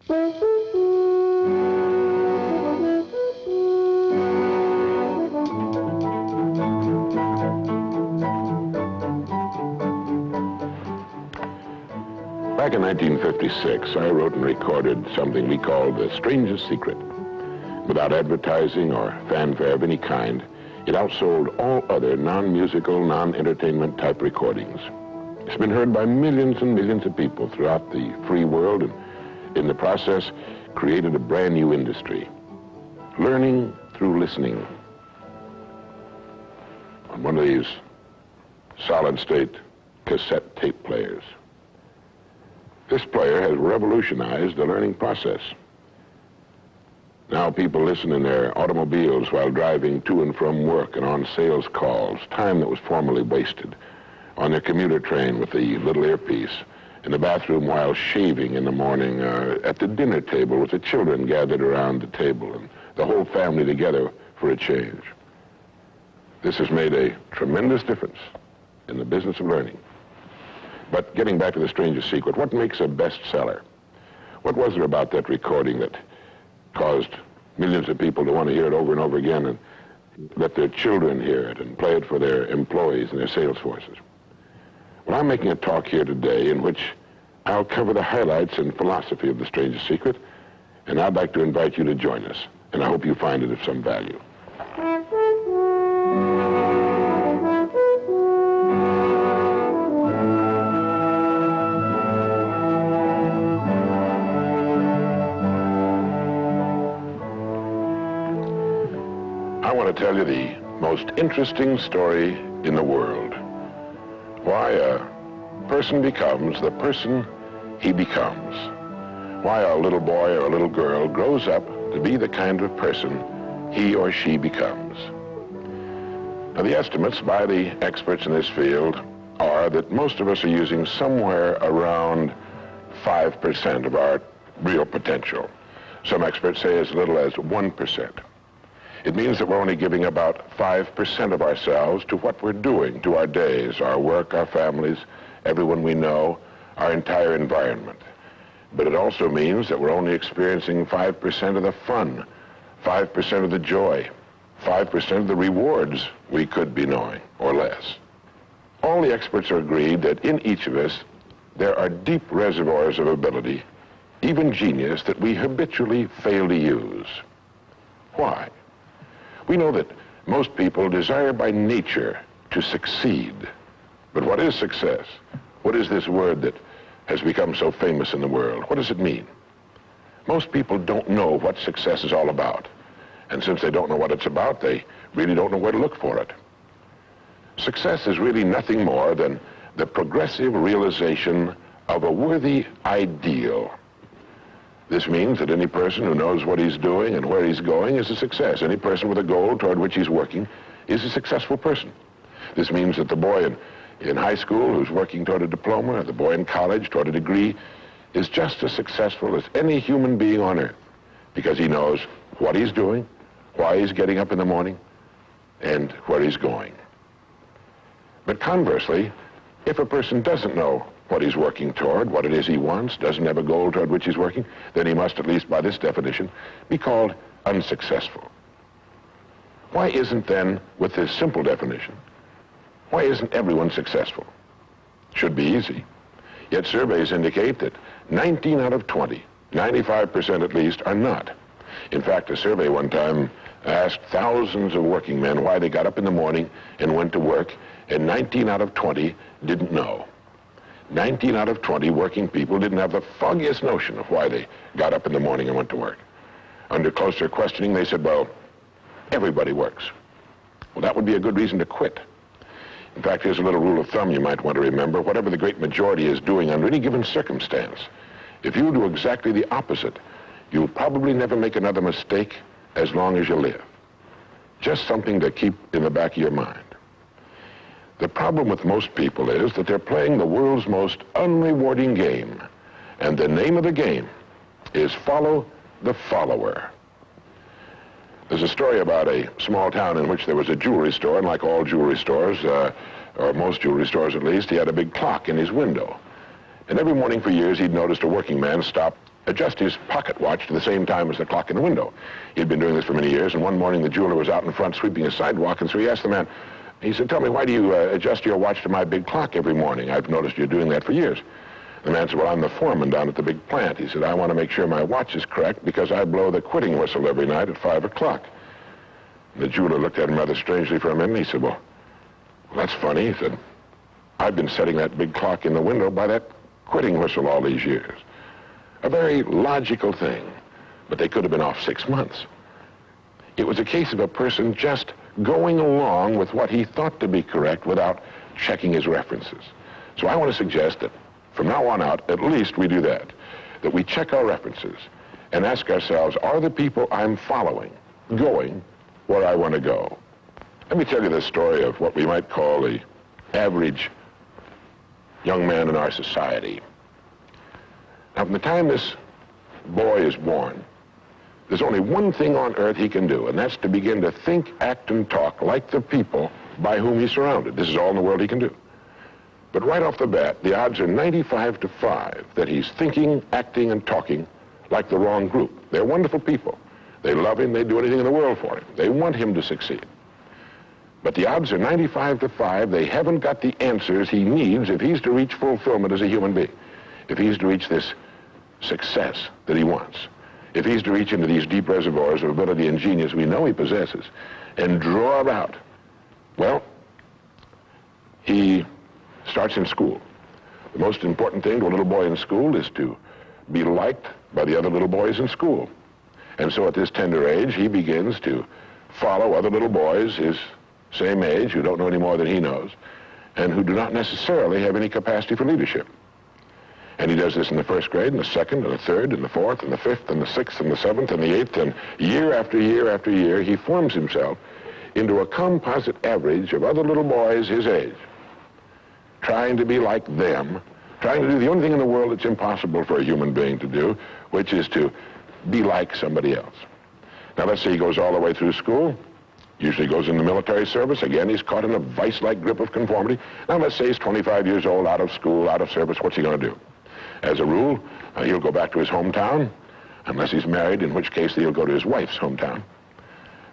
Back in 1956, I wrote and recorded something we called The Strangest Secret. Without advertising or fanfare of any kind, it outsold all other non-musical, non-entertainment type recordings. It's been heard by millions and millions of people throughout the free world, and in the process, created a brand new industry. Learning through listening. On one of these solid-state cassette tape players. This player has revolutionized the learning process. Now people listen in their automobiles while driving to and from work and on sales calls, time that was formerly wasted, on their commuter train with the little earpiece, in the bathroom while shaving in the morning, at the dinner table with the children gathered around the table and the whole family together for a change. This has made a tremendous difference in the business of learning. But getting back to The Strangest Secret, what makes a bestseller? What was there about that recording that caused millions of people to want to hear it over and over again and let their children hear it and play it for their employees and their sales forces? Well, I'm making a talk here today in which I'll cover the highlights and philosophy of The Strangest Secret, and I'd like to invite you to join us, and I hope you find it of some value. I want to tell you the most interesting story in the world. Why a person becomes the person he becomes. Why a little boy or a little girl grows up to be the kind of person he or she becomes. Now, the estimates by the experts in this field are that most of us are using somewhere around 5% of our real potential. Some experts say as little as 1%. It means that we're only giving about 5% of ourselves to what we're doing, to our days, our work, our families, everyone we know, our entire environment. But it also means that we're only experiencing 5% of the fun, 5% of the joy, 5% of the rewards we could be knowing, or less. All the experts are agreed that in each of us, there are deep reservoirs of ability, even genius, that we habitually fail to use. Why? We know that most people desire by nature to succeed. But what is success? What is this word that has become so famous in the world? What does it mean? Most people don't know what success is all about. And since they don't know what it's about, they really don't know where to look for it. Success is really nothing more than the progressive realization of a worthy ideal. This means that any person who knows what he's doing and where he's going is a success. Any person with a goal toward which he's working is a successful person. This means that the boy in high school who's working toward a diploma, or the boy in college toward a degree, is just as successful as any human being on earth, because he knows what he's doing, why he's getting up in the morning, and where he's going. But conversely, if a person doesn't know what he's working toward, what it is he wants, doesn't have a goal toward which he's working, then he must, at least by this definition, be called unsuccessful. Why isn't then, with this simple definition, why isn't everyone successful? Should be easy. Yet surveys indicate that 19 out of 20, 95% at least, are not. In fact, a survey one time asked thousands of working men why they got up in the morning and went to work, and 19 out of 20 didn't know. 19 out of 20 working people didn't have the foggiest notion of why they got up in the morning and went to work. Under closer questioning, they said, well, everybody works. Well, that would be a good reason to quit. In fact, here's a little rule of thumb you might want to remember. Whatever the great majority is doing under any given circumstance, if you do exactly the opposite, you'll probably never make another mistake as long as you live. Just something to keep in the back of your mind. The problem with most people is that they're playing the world's most unrewarding game. And the name of the game is follow the follower. There's a story about a small town in which there was a jewelry store, and like all jewelry stores, or most jewelry stores at least, he had a big clock in his window. And every morning for years he'd noticed a working man stop adjust his pocket watch to the same time as the clock in the window. He'd been doing this for many years, and one morning the jeweler was out in front sweeping a sidewalk, and so he asked the man, he said, "Tell me, why do you adjust your watch to my big clock every morning? I've noticed you're doing that for years." The man said, "Well, I'm the foreman down at the big plant." He said, "I want to make sure my watch is correct because I blow the quitting whistle every night at 5 o'clock. The jeweler looked at him rather strangely for a minute, and he said, well, that's funny." He said, "I've been setting that big clock in the window by that quitting whistle all these years." A very logical thing, but they could have been off 6 months. It was a case of a person just going along with what he thought to be correct without checking his references. So I want to suggest that from now on out, at least we do that we check our references and ask ourselves, are the people I'm following going where I want to go? Let me tell you the story of what we might call the average young man in our society. Now, from the time this boy is born, there's only one thing on earth he can do, and that's to begin to think, act, and talk like the people by whom he's surrounded. This is all in the world he can do. But right off the bat, the odds are 95 to 5 that he's thinking, acting, and talking like the wrong group. They're wonderful people. They love him. They'd do anything in the world for him. They want him to succeed. But the odds are 95 to 5 they haven't got the answers he needs if he's to reach fulfillment as a human being, if he's to reach this success that he wants, if he's to reach into these deep reservoirs of ability and genius we know he possesses and draw it out. Well, he starts in school. The most important thing to a little boy in school is to be liked by the other little boys in school. And so at this tender age, he begins to follow other little boys his same age who don't know any more than he knows and who do not necessarily have any capacity for leadership. And he does this in the first grade, and the second, and the third, and the fourth, and the fifth, and the sixth, and the seventh, and the eighth, and year after year after year, he forms himself into a composite average of other little boys his age, trying to be like them, trying to do the only thing in the world that's impossible for a human being to do, which is to be like somebody else. Now, let's say he goes all the way through school, usually goes in the military service. Again, he's caught in a vice-like grip of conformity. Now, let's say he's 25 years old, out of school, out of service. What's he going to do? As a rule, he'll go back to his hometown, unless he's married, in which case he'll go to his wife's hometown.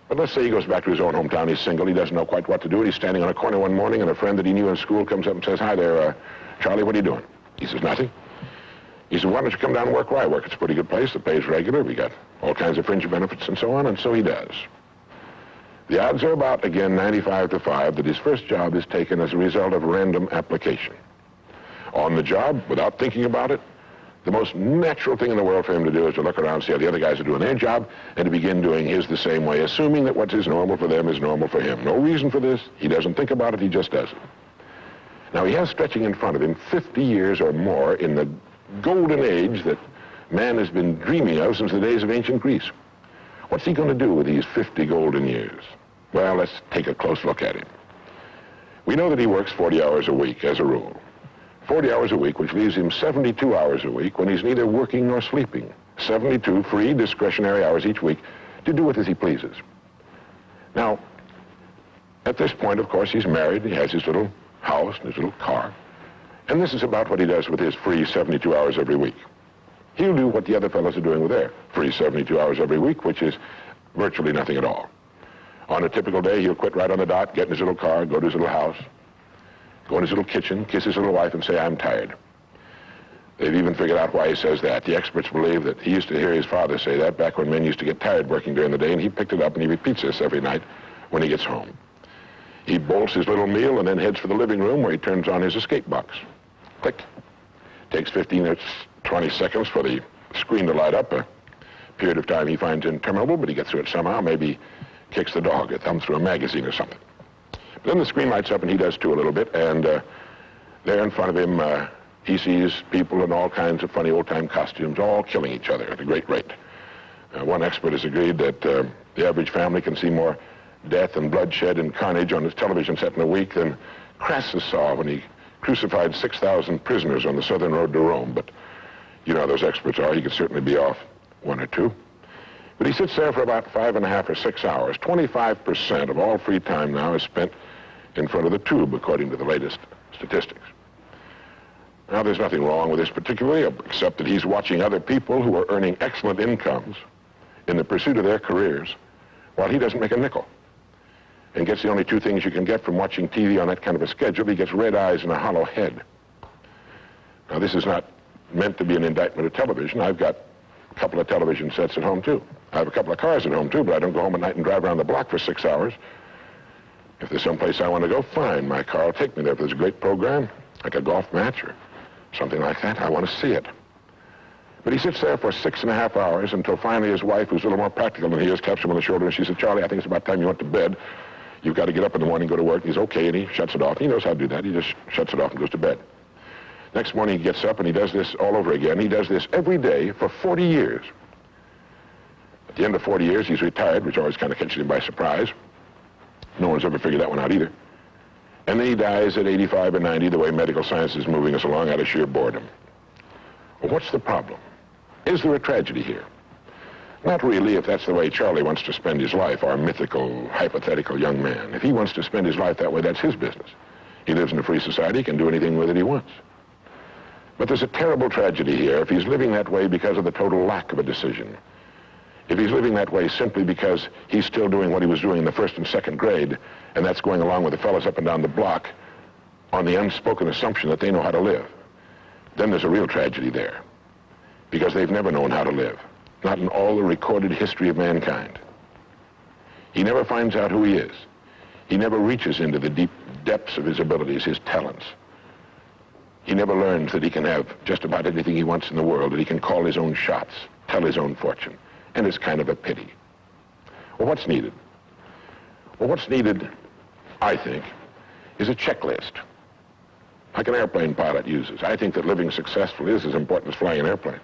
But let's say he goes back to his own hometown. He's single. He doesn't know quite what to do. He's standing on a corner one morning, and a friend that he knew in school comes up and says, "Hi there, Charlie, what are you doing?" He says, "Nothing." He said, "Why don't you come down and work where I work? It's a pretty good place. The pay's regular. We got all kinds of fringe benefits and so on." And so he does. The odds are about, again, 95 to 5 that his first job is taken as a result of random application. On the job, without thinking about it, the most natural thing in the world for him to do is to look around, see how the other guys are doing their job, and to begin doing his the same way, assuming that what is normal for them is normal for him. No reason for this. He doesn't think about it. He just does it. Now, he has stretching in front of him 50 years or more in the golden age that man has been dreaming of since the days of ancient Greece. What's he going to do with these 50 golden years? Well, let's take a close look at him. We know that he works 40 hours a week as a rule. 40 hours a week, which leaves him 72 hours a week when he's neither working nor sleeping. 72 free, discretionary hours each week to do with as he pleases. Now, at this point, of course, he's married. He has his little house and his little car. And this is about what he does with his free 72 hours every week. He'll do what the other fellows are doing with their free 72 hours every week, which is virtually nothing at all. On a typical day, he'll quit right on the dot, get in his little car, go to his little house, go in his little kitchen, kiss his little wife, and say, "I'm tired." They've even figured out why he says that. The experts believe that he used to hear his father say that back when men used to get tired working during the day, and he picked it up and he repeats this every night when he gets home. He bolts his little meal and then heads for the living room where he turns on his escape box. Click. Takes 15 or 20 seconds for the screen to light up, a period of time he finds interminable, but he gets through it somehow. Maybe kicks the dog a thumb through a magazine or something. Then the screen lights up, and he does too a little bit, and there in front of him, he sees people in all kinds of funny old-time costumes, all killing each other at a great rate. One expert has agreed that the average family can see more death and bloodshed and carnage on his television set in a week than Crassus saw when he crucified 6,000 prisoners on the southern road to Rome. But you know how those experts are. He could certainly be off one or two. But he sits there for about 5.5 or 6 hours. 25% of all free time now is spent in front of the tube, according to the latest statistics. Now, there's nothing wrong with this particularly, except that he's watching other people who are earning excellent incomes in the pursuit of their careers, while he doesn't make a nickel, and gets the only two things you can get from watching TV on that kind of a schedule. He gets red eyes and a hollow head. Now, this is not meant to be an indictment of television. I've got a couple of television sets at home, too. I have a couple of cars at home, too, but I don't go home at night and drive around the block for 6 hours. If there's someplace I want to go, fine. My car will take me there. If there's a great program, like a golf match or something like that, I want to see it. But he sits there for 6.5 hours until finally his wife, who's a little more practical than he is, taps him on the shoulder and she said, "Charlie, I think it's about time you went to bed. You've got to get up in the morning, go to work." And he's okay, and he shuts it off. He knows how to do that. He just shuts it off and goes to bed. Next morning he gets up and he does this all over again. He does this every day for 40 years. At the end of 40 years, he's retired, which always kind of catches him by surprise. No one's ever figured that one out either. And then he dies at 85 or 90, the way medical science is moving us along, out of sheer boredom. Well, what's the problem? Is there a tragedy here? Not really, if that's the way Charlie wants to spend his life, our mythical, hypothetical young man. If he wants to spend his life that way, that's his business. He lives in a free society, he can do anything with it he wants. But there's a terrible tragedy here if he's living that way because of the total lack of a decision. If he's living that way simply because he's still doing what he was doing in the first and second grade, and that's going along with the fellows up and down the block on the unspoken assumption that they know how to live, then there's a real tragedy there. Because they've never known how to live, not in all the recorded history of mankind. He never finds out who he is. He never reaches into the deep depths of his abilities, his talents. He never learns that he can have just about anything he wants in the world, that he can call his own shots, tell his own fortune. And it's kind of a pity. Well, what's needed? Well, what's needed, I think, is a checklist, like an airplane pilot uses. I think that living successfully is as important as flying an airplane.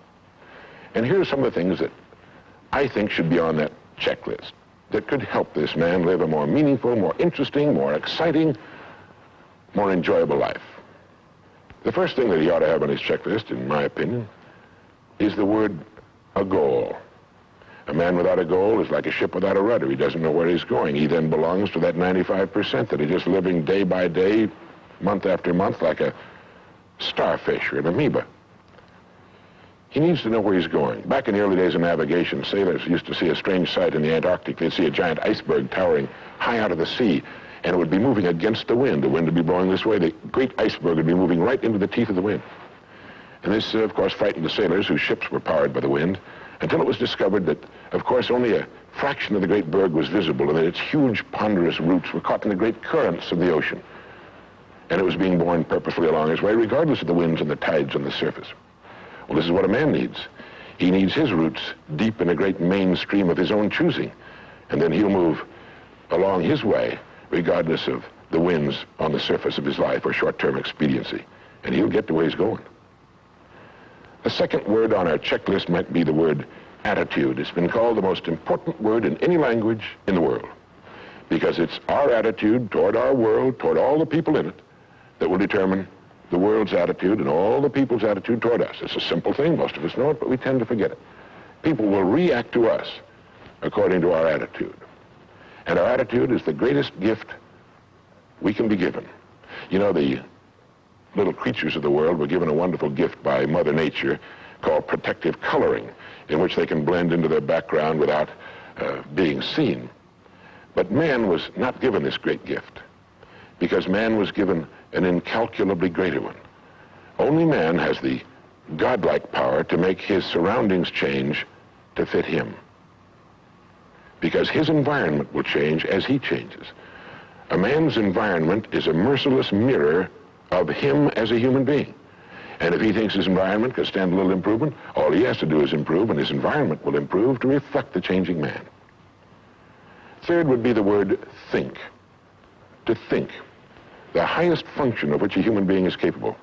And here are some of the things that I think should be on that checklist that could help this man live a more meaningful, more interesting, more exciting, more enjoyable life. The first thing that he ought to have on his checklist, in my opinion, is the word a goal. A man without a goal is like a ship without a rudder. He doesn't know where he's going. He then belongs to that 95% that are just living day by day, month after month, like a starfish or an amoeba. He needs to know where he's going. Back in the early days of navigation, sailors used to see a strange sight in the Antarctic. They'd see a giant iceberg towering high out of the sea, and it would be moving against the wind. The wind would be blowing this way. The great iceberg would be moving right into the teeth of the wind. And this, of course, frightened the sailors whose ships were powered by the wind, until it was discovered that, of course, only a fraction of the great berg was visible, and that its huge, ponderous roots were caught in the great currents of the ocean. And it was being borne purposefully along its way, regardless of the winds and the tides on the surface. Well, this is what a man needs. He needs his roots deep in a great mainstream of his own choosing, and then he'll move along his way, regardless of the winds on the surface of his life or short-term expediency, and he'll get to where he's going. The second word on our checklist might be the word attitude. It's been called the most important word in any language in the world, because it's our attitude toward our world, toward all the people in it, that will determine the world's attitude and all the people's attitude toward us. It's a simple thing. Most of us know it, but we tend to forget it. People will react to us according to our attitude. And our attitude is the greatest gift we can be given. You know, the little creatures of the world were given a wonderful gift by Mother Nature called protective coloring, in which they can blend into their background without being seen. But man was not given this great gift, because man was given an incalculably greater one. Only man has the godlike power to make his surroundings change to fit him, because his environment will change as he changes. A man's environment is a merciless mirror of him as a human being. And if he thinks his environment could stand a little improvement, all he has to do is improve, and his environment will improve to reflect the changing man. Third would be the word think. To think. The highest function of which a human being is capable.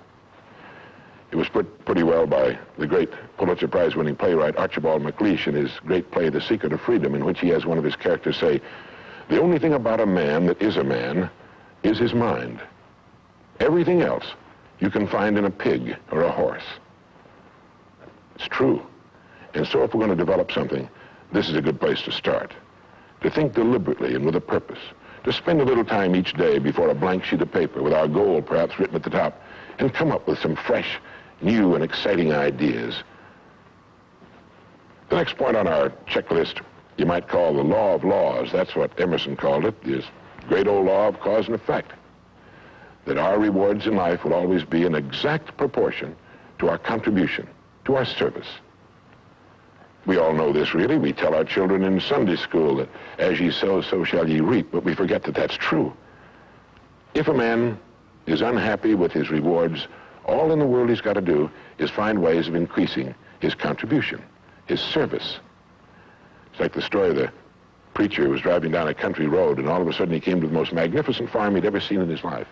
It was put pretty well by the great Pulitzer Prize-winning playwright Archibald MacLeish in his great play, The Secret of Freedom, in which he has one of his characters say, "The only thing about a man that is a man is his mind. Everything else you can find in a pig or a horse." It's true. And so if we're going to develop something, this is a good place to start. To think deliberately and with a purpose. To spend a little time each day before a blank sheet of paper with our goal perhaps written at the top, and come up with some fresh, new and exciting ideas. The next point on our checklist you might call the law of laws. That's what Emerson called it, this great old law of cause and effect, that our rewards in life will always be in exact proportion to our contribution, to our service. We all know this, really. We tell our children in Sunday school that as ye sow, so shall ye reap, but we forget that that's true. If a man is unhappy with his rewards, all in the world he's got to do is find ways of increasing his contribution, his service. It's like the story of the preacher who was driving down a country road, and all of a sudden he came to the most magnificent farm he'd ever seen in his life.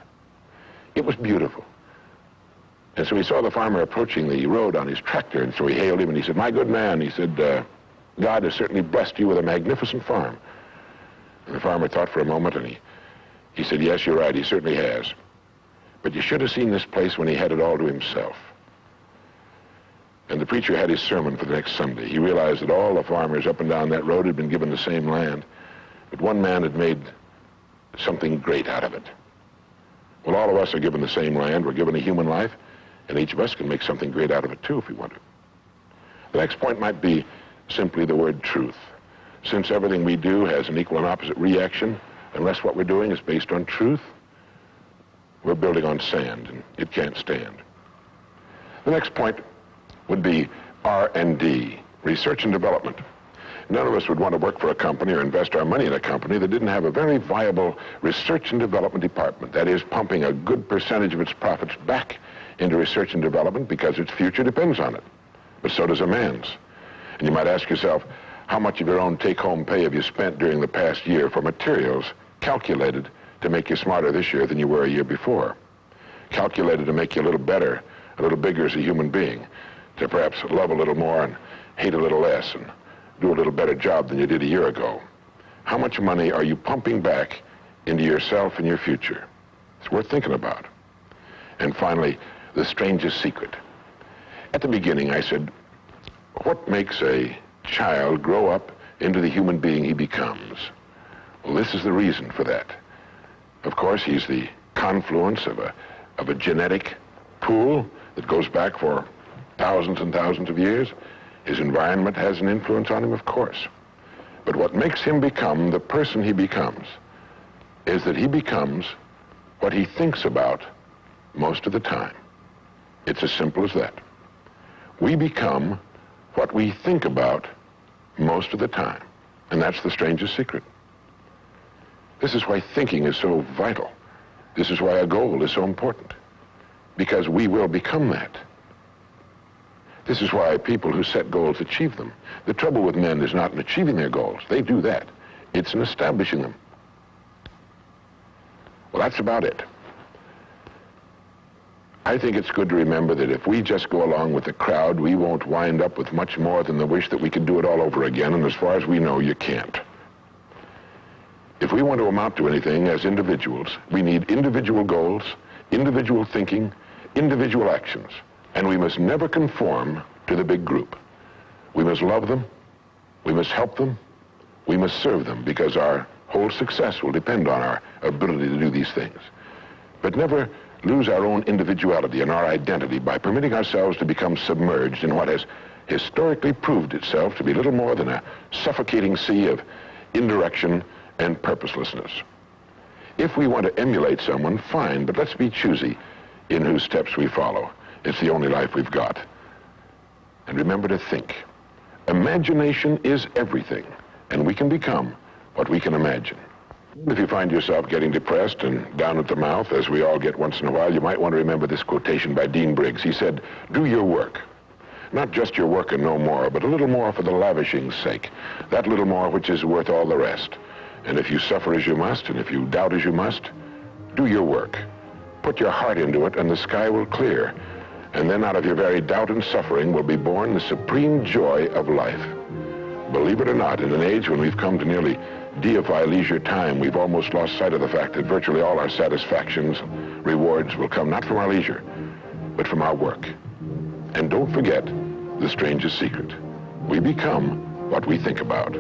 It was beautiful. And so he saw the farmer approaching the road on his tractor, and so he hailed him, and he said, "My good man," he said, "God has certainly blessed you with a magnificent farm." And the farmer thought for a moment, and he said, "Yes, you're right, he certainly has. But you should have seen this place when he had it all to himself." And the preacher had his sermon for the next Sunday. He realized that all the farmers up and down that road had been given the same land, but one man had made something great out of it. Well, all of us are given the same land. We're given a human life, and each of us can make something great out of it, too, if we want to. The next point might be simply the word truth. Since everything we do has an equal and opposite reaction, unless what we're doing is based on truth, we're building on sand, and it can't stand. The next point would be R&D, research and development. None of us would want to work for a company or invest our money in a company that didn't have a very viable research and development department. That is, pumping a good percentage of its profits back into research and development because its future depends on it. But so does a man's. And you might ask yourself, how much of your own take-home pay have you spent during the past year for materials calculated to make you smarter this year than you were a year before? Calculated to make you a little better, a little bigger as a human being, to perhaps love a little more and hate a little less and do a little better job than you did a year ago. How much money are you pumping back into yourself and your future? It's worth thinking about. And finally, the strangest secret. At the beginning, I said, what makes a child grow up into the human being he becomes? Well, this is the reason for that. Of course, he's the confluence of a genetic pool that goes back for thousands and thousands of years. His environment has an influence on him, of course. But what makes him become the person he becomes is that he becomes what he thinks about most of the time. It's as simple as that. We become what we think about most of the time. And that's the strangest secret. This is why thinking is so vital. This is why a goal is so important. Because we will become that. This is why people who set goals achieve them. The trouble with men is not in achieving their goals. They do that. It's in establishing them. Well, that's about it. I think it's good to remember that if we just go along with the crowd, we won't wind up with much more than the wish that we could do it all over again, and as far as we know, you can't. If we want to amount to anything as individuals, we need individual goals, individual thinking, individual actions. And we must never conform to the big group. We must love them, we must help them, we must serve them, because our whole success will depend on our ability to do these things. But never lose our own individuality and our identity by permitting ourselves to become submerged in what has historically proved itself to be little more than a suffocating sea of indirection and purposelessness. If we want to emulate someone, fine, but let's be choosy in whose steps we follow. It's the only life we've got. And remember to think. Imagination is everything, and we can become what we can imagine. If you find yourself getting depressed and down at the mouth, as we all get once in a while, you might want to remember this quotation by Dean Briggs. He said, "Do your work. Not just your work and no more, but a little more for the lavishing's sake. That little more which is worth all the rest. And if you suffer as you must, and if you doubt as you must, do your work. Put your heart into it, and the sky will clear. And then out of your very doubt and suffering will be born the supreme joy of life." Believe it or not, in an age when we've come to nearly deify leisure time, we've almost lost sight of the fact that virtually all our satisfactions, rewards will come not from our leisure, but from our work. And don't forget the strangest secret. We become what we think about.